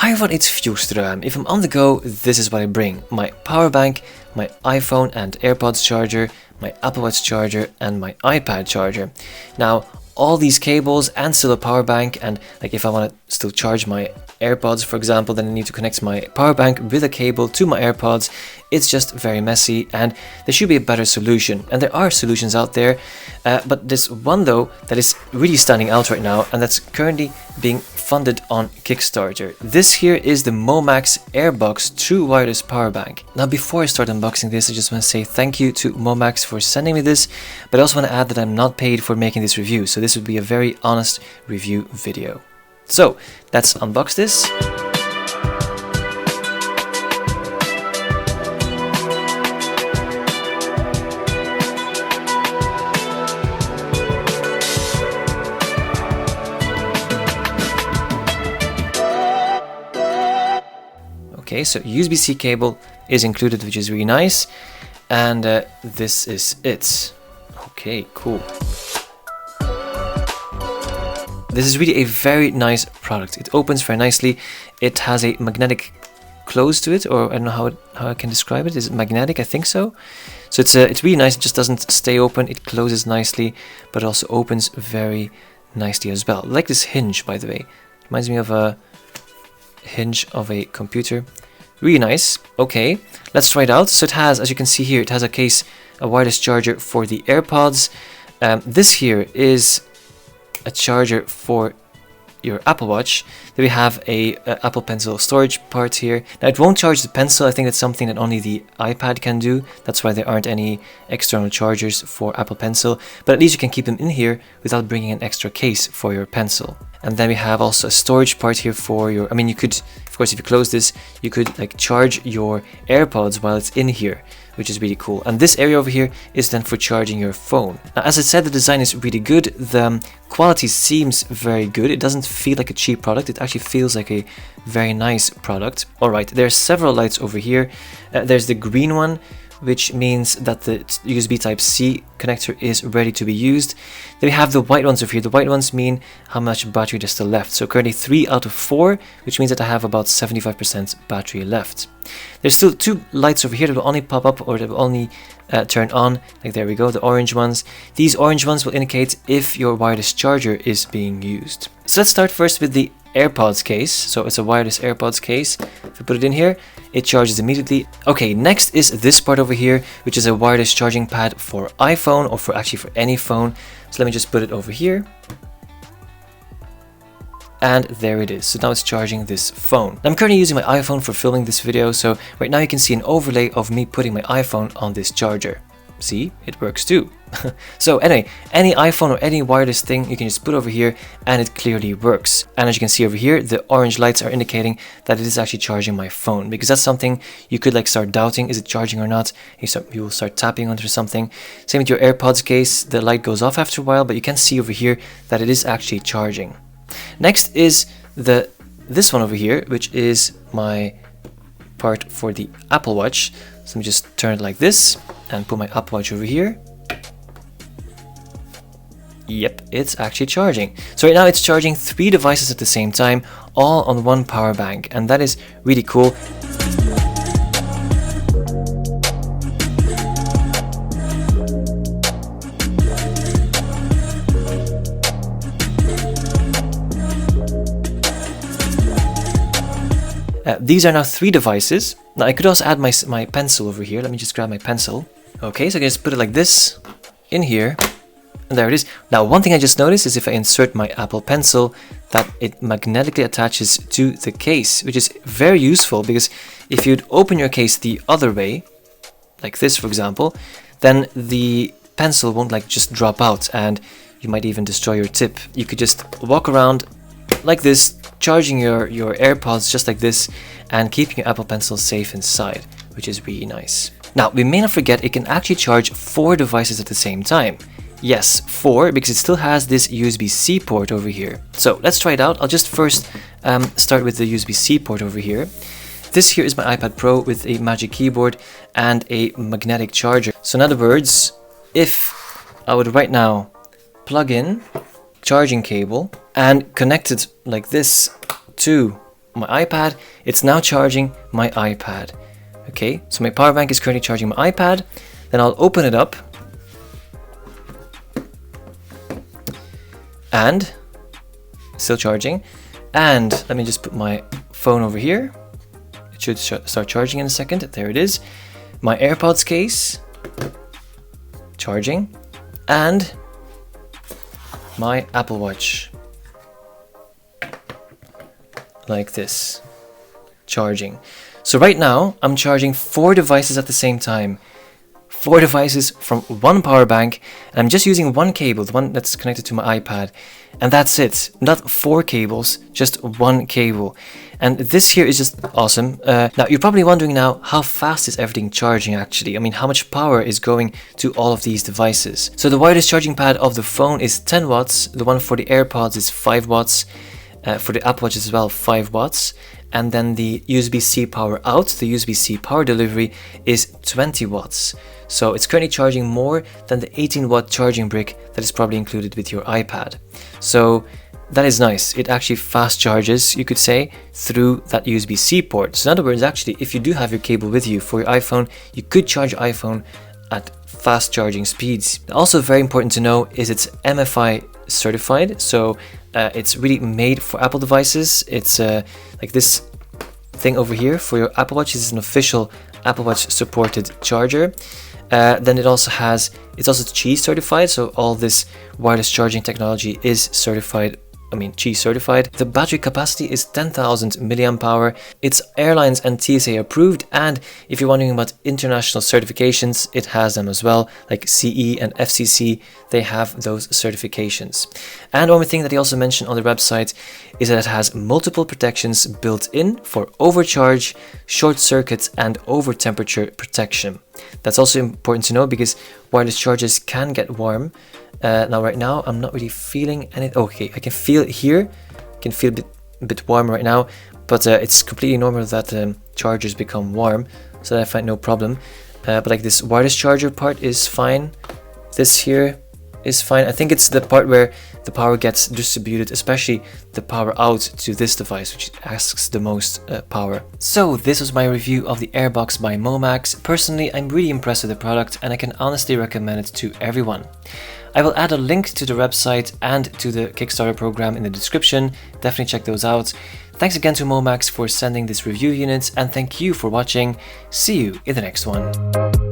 iPhone iets fjorstruim. If I'm on the go, this is what I bring. My power bank, my iPhone and AirPods charger, my Apple Watch charger and my iPad charger. Now, all these cables and still a power bank, and like if I want to still charge my AirPods, for example, then I need to connect my power bank with a cable to my AirPods. It's just very messy, and there should be a better solution. And there are solutions out there, but there's one though that is really standing out right now, and that's currently being funded on Kickstarter. This here is the Momax Airbox True Wireless Power Bank. Now, before I start unboxing this, I just want to say thank you to Momax for sending me this, but I also want to add that I'm not paid for making this review, so this would be a very honest review video. So, let's unbox this. Okay, so USB-C cable is included, which is really nice, and this is it. Okay, cool. This is really a very nice product. It opens very nicely. It has a magnetic close to it, or I don't know how I can describe it. Is it magnetic? I think so. So it's really nice. It just doesn't stay open. It closes nicely, but also opens very nicely as well. I like this hinge, by the way. Reminds me of a hinge of a computer. Really nice. Okay, let's try it out. So it has, as you can see here, it has a case, a wireless charger for the AirPods. This here is a charger for your Apple Watch. Then we have a Apple Pencil storage part here. Now it won't charge the pencil. I think that's something that only the iPad can do. That's why there aren't any external chargers for Apple Pencil, but at least you can keep them in here without bringing an extra case for your pencil. And then we have also a storage part here for your, I mean, you could, of course, if you close this, you could like charge your AirPods while it's in here, which is really cool. And this area over here is then for charging your phone. Now, as I said, the design is really good. The quality seems very good. It doesn't feel like a cheap product. It actually feels like a very nice product. All right, there are several lights over here. There's the green one, which means that the USB Type-C connector is ready to be used. Then we have the white ones over here. The white ones mean how much battery there's still left. So currently 3 out of 4, which means that I have about 75% battery left. There's still 2 lights over here that will only pop up, or that will only turn on. Like there we go, the orange ones. These orange ones will indicate if your wireless charger is being used. So let's start first with the AirPods case. So it's a wireless AirPods case. If I put it in here, it charges immediately. Okay, next is this part over here, which is a wireless charging pad for iPhone, or for actually for any phone. So let me just put it over here. And there it is. So now it's charging this phone. I'm currently using my iPhone for filming this video, so right now you can see an overlay of me putting my iPhone on this charger. See, it works too. So anyway, any iPhone or any wireless thing you can just put over here and it clearly works. And as you can see over here, the orange lights are indicating that it is actually charging my phone, because that's something you could like start doubting, is it charging or not? You will start tapping onto something. Same with your AirPods case, the light goes off after a while, but you can see over here that it is actually charging. Next is this one over here, which is my part for the Apple Watch. So let me just turn it like this and put my Apple Watch over here. Yep, it's actually charging. So right now it's charging 3 devices at the same time, all on one power bank, and that is really cool. These are now 3 devices. Now I could also add my pencil over here. Let me just grab my pencil. Okay, so I can just put it like this in here. And there it is. Now, one thing I just noticed is if I insert my Apple Pencil, that it magnetically attaches to the case, which is very useful, because if you'd open your case the other way, like this for example, then the pencil won't like just drop out and you might even destroy your tip. You could just walk around like this, charging your AirPods just like this, and keeping your Apple Pencil safe inside, which is really nice. Now, we may not forget it can actually charge 4 devices at the same time. Yes, 4, because it still has this USB-C port over here. So let's try it out. I'll just first start with the USB-C port over here. This here is my iPad Pro with a Magic Keyboard and a magnetic charger. So in other words, if I would right now plug in charging cable and connect it like this to my iPad, it's now charging my iPad. Okay, so my power bank is currently charging my iPad. Then I'll open it up. And still charging. And let me just put my phone over here. It should start charging in a second. There it is. My AirPods case, charging. And my Apple Watch, like this, charging. So right now I'm charging 4 devices at the same time. 4 devices from one power bank, and I'm just using one cable, the one that's connected to my iPad, and that's it. Not 4 cables, just one cable. And this here is just awesome. Now you're probably wondering now, how fast is everything charging actually? I mean, how much power is going to all of these devices? So the wireless charging pad of the phone is 10 watts, the one for the AirPods is 5 watts, for the Apple Watch as well 5 watts, and then the USB-C power out, the USB-C power delivery is 20 watts. So it's currently charging more than the 18-watt charging brick that is probably included with your iPad. So that is nice. It actually fast charges, you could say, through that USB-C port. So in other words, actually, if you do have your cable with you for your iPhone, you could charge your iPhone at fast charging speeds. Also very important to know is it's MFI certified. So it's really made for Apple devices. It's like this thing over here for your Apple Watch. This is an official Apple Watch supported charger. Then it's also Qi certified, so all this wireless charging technology is certified. Qi certified. The battery capacity is 10,000 milliamp hour. It's airlines and TSA approved, and if you're wondering about international certifications, it has them as well, like CE and FCC, they have those certifications. And one more thing that he also mentioned on the website is that it has multiple protections built in for overcharge, short circuit, and over temperature protection. That's also important to know because wireless chargers can get warm. Now right now I'm not really feeling any. Okay, I can feel it here. I can feel a bit warm right now, but it's completely normal that chargers become warm, so that I find no problem. But like this wireless charger part is fine. This here is fine. I think it's the part where the power gets distributed, especially the power out to this device, which asks the most power. So this was my review of the Airbox by Momax. Personally, I'm really impressed with the product and I can honestly recommend it to everyone. I will add a link to the website and to the Kickstarter program in the description. Definitely check those out. Thanks again to Momax for sending this review unit, and thank you for watching. See you in the next one.